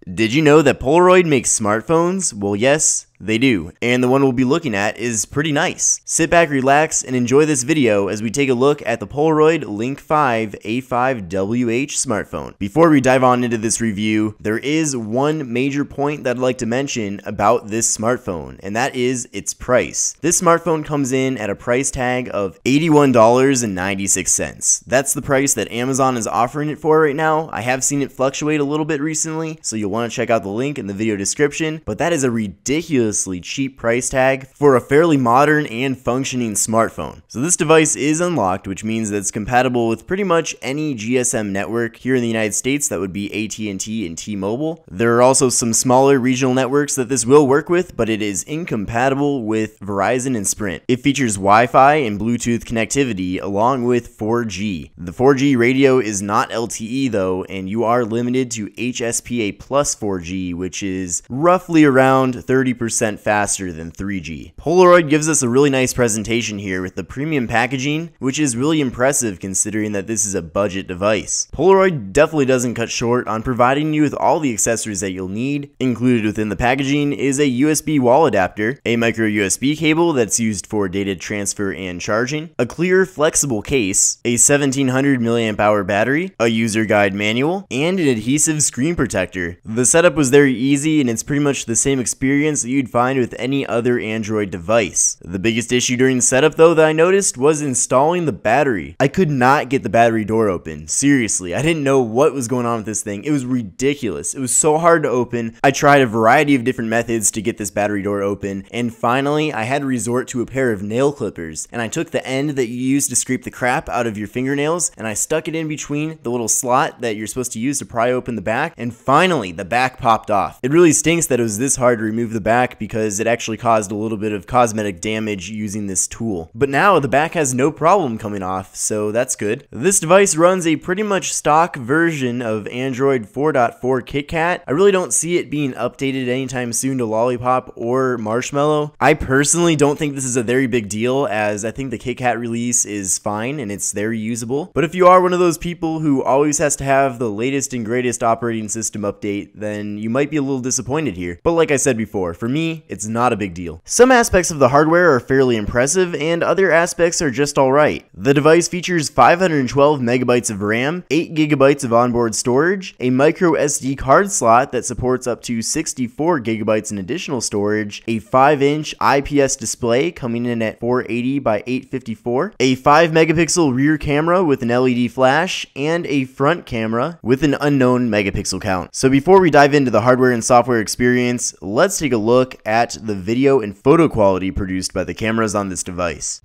Did you know that Polaroid makes smartphones? Well, yes, they do, and the one we'll be looking at is pretty nice. Sit back, relax, and enjoy this video as we take a look at the Polaroid Link 5 A5WH smartphone. Before we dive on into this review, there is one major point that I'd like to mention about this smartphone, and that is its price. This smartphone comes in at a price tag of $81.96. That's the price that Amazon is offering it for right now. I have seen it fluctuate a little bit recently, so you'll want to check out the link in the video description, but that is a ridiculous cheap price tag for a fairly modern and functioning smartphone. So this device is unlocked, which means that it's compatible with pretty much any GSM network here in the United States. That would be AT&T and T-Mobile. There are also some smaller regional networks that this will work with, but it is incompatible with Verizon and Sprint. It features Wi-Fi and Bluetooth connectivity along with 4G. The 4G radio is not LTE though, and you are limited to HSPA plus 4G, which is roughly around 30% faster than 3G. Polaroid gives us a really nice presentation here with the premium packaging, which is really impressive considering that this is a budget device. Polaroid definitely doesn't cut short on providing you with all the accessories that you'll need. Included within the packaging is a USB wall adapter, a micro USB cable that's used for data transfer and charging, a clear flexible case, a 1700 mAh battery, a user guide manual, and an adhesive screen protector. The setup was very easy and it's pretty much the same experience that you'd find with any other Android device. The biggest issue during the setup though that I noticed was installing the battery. I could not get the battery door open. Seriously, I didn't know what was going on with this thing. It was ridiculous. It was so hard to open. I tried a variety of different methods to get this battery door open, and finally I had to resort to a pair of nail clippers, and I took the end that you use to scrape the crap out of your fingernails and I stuck it in between the little slot that you're supposed to use to pry open the back, and finally the back popped off. It really stinks that it was this hard to remove the back because it actually caused a little bit of cosmetic damage using this tool. But now the back has no problem coming off, so that's good. This device runs a pretty much stock version of Android 4.4 KitKAt. I really don't see it being updated anytime soon to Lollipop or Marshmallow. I personally don't think this is a very big deal, as I think the KitKAt release is fine and it's very usable. But if you are one of those people who always has to have the latest and greatest operating system update, then you might be a little disappointed here. But like I said before, for me, it's not a big deal. Some aspects of the hardware are fairly impressive and other aspects are just alright. The device features 512 megabytes of RAM, 8 gigabytes of onboard storage, a micro SD card slot that supports up to 64 gigabytes in additional storage, a 5-inch IPS display coming in at 480 by 854, a 5 megapixel rear camera with an LED flash, and a front camera with an unknown megapixel count. So before we dive into the hardware and software experience, let's take a look at the video and photo quality produced by the cameras on this device.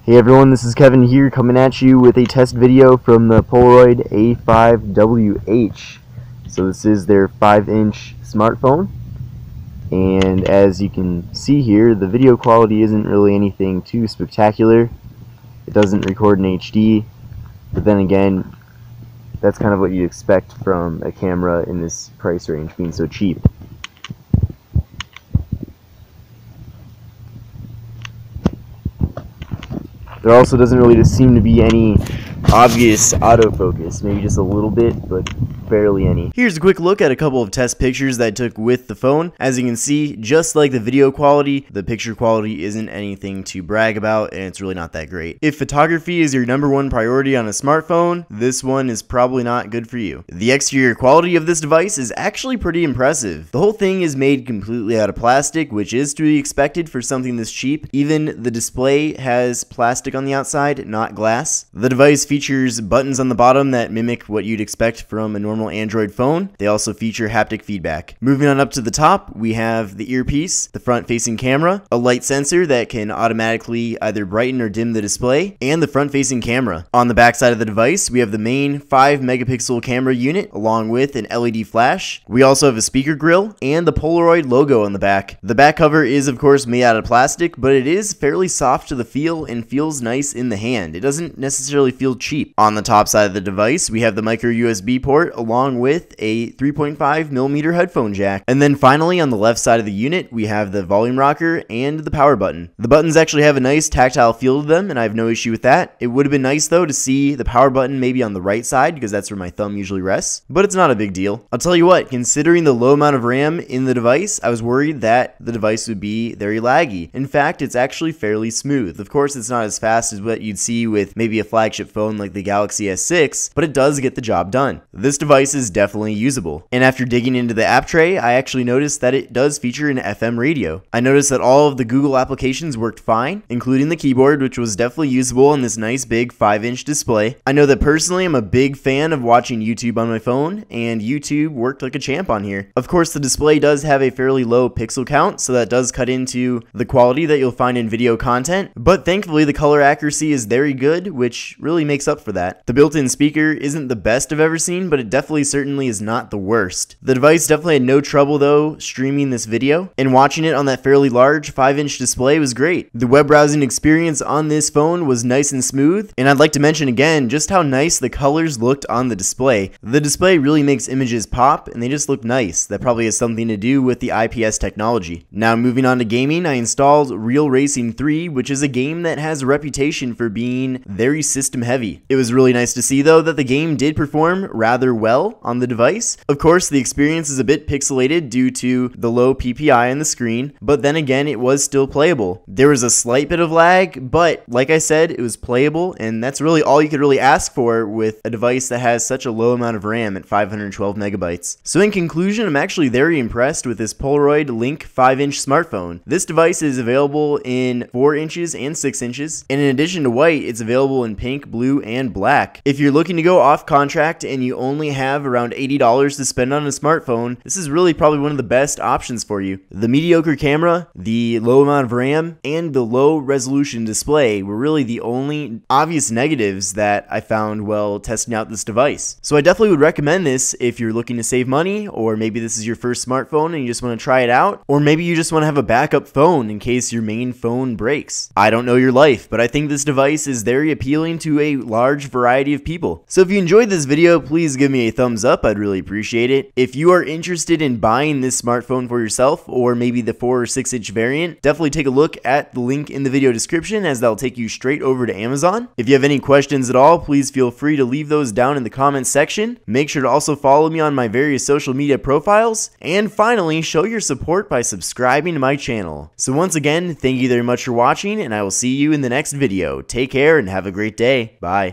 Hey everyone, this is Kevin here coming at you with a test video from the Polaroid A5WH. So this is their 5-inch smartphone, and as you can see here, the video quality isn't really anything too spectacular. It doesn't record in HD, but then again, that's kind of what you expect from a camera in this price range being so cheap. There also doesn't really seem to be any obvious autofocus, maybe just a little bit, but barely any. Here's a quick look at a couple of test pictures that I took with the phone. As you can see, just like the video quality, the picture quality isn't anything to brag about, and it's really not that great. If photography is your #1 priority on a smartphone, this one is probably not good for you. The exterior quality of this device is actually pretty impressive. The whole thing is made completely out of plastic, which is to be expected for something this cheap. Even the display has plastic on the outside, not glass. The device features buttons on the bottom that mimic what you'd expect from a normal Android phone. They also feature haptic feedback. Moving on up to the top, we have the earpiece, the front-facing camera, a light sensor that can automatically either brighten or dim the display, and the front-facing camera. On the back side of the device, we have the main 5 megapixel camera unit along with an LED flash. We also have a speaker grill and the Polaroid logo on the back. The back cover is of course made out of plastic, but it is fairly soft to the feel and feels nice in the hand. It doesn't necessarily feel cheap. On the top side of the device, we have the micro USB port along with a 3.5mm headphone jack. And then finally, on the left side of the unit, we have the volume rocker and the power button. The buttons actually have a nice tactile feel to them, and I have no issue with that. It would have been nice though to see the power button maybe on the right side, because that's where my thumb usually rests, but it's not a big deal. I'll tell you what, considering the low amount of RAM in the device, I was worried that the device would be very laggy. In fact, it's actually fairly smooth. Of course, it's not as fast as what you'd see with maybe a flagship phone like the Galaxy S6, but it does get the job done. This device is definitely usable. And after digging into the app tray, I actually noticed that it does feature an FM radio. I noticed that all of the Google applications worked fine, including the keyboard, which was definitely usable on this nice big 5-inch display. I know that personally I'm a big fan of watching YouTube on my phone, and YouTube worked like a champ on here. Of course, the display does have a fairly low pixel count, so that does cut into the quality that you'll find in video content, but thankfully the color accuracy is very good, which really makes up for that. The built-in speaker isn't the best I've ever seen, but it definitely certainly is not the worst. The device definitely had no trouble though streaming this video, and watching it on that fairly large 5-inch display was great. The web browsing experience on this phone was nice and smooth, and I'd like to mention again just how nice the colors looked on the display. The display really makes images pop, and they just look nice. That probably has something to do with the IPS technology. Now moving on to gaming, I installed Real Racing 3, which is a game that has a reputation for being very system heavy. It was really nice to see though that the game did perform rather well on the device. Of course, the experience is a bit pixelated due to the low PPI on the screen, but then again, it was still playable. There was a slight bit of lag, but like I said, it was playable, and that's really all you could really ask for with a device that has such a low amount of RAM at 512 megabytes. So in conclusion, I'm actually very impressed with this Polaroid Link 5-inch smartphone. This device is available in 4 inches and 6 inches, and in addition to white, it's available in pink, blue, and black. If you're looking to go off contract and you only have around $80 to spend on a smartphone, this is really probably one of the best options for you. The mediocre camera, the low amount of RAM, and the low resolution display were really the only obvious negatives that I found while testing out this device. So I definitely would recommend this if you're looking to save money, or maybe this is your first smartphone and you just want to try it out, or maybe you just want to have a backup phone in case your main phone breaks. I don't know your life, but I think this device is very appealing to a large variety of people. So if you enjoyed this video, please give me a thumbs up. I'd really appreciate it. If you are interested in buying this smartphone for yourself, or maybe the 4 or 6 inch variant, definitely take a look at the link in the video description, as that'll take you straight over to Amazon. If you have any questions at all, please feel free to leave those down in the comments section. Make sure to also follow me on my various social media profiles, and finally, show your support by subscribing to my channel. So once again, thank you very much for watching, and I will see you in the next video. Take care and have a great day. Bye.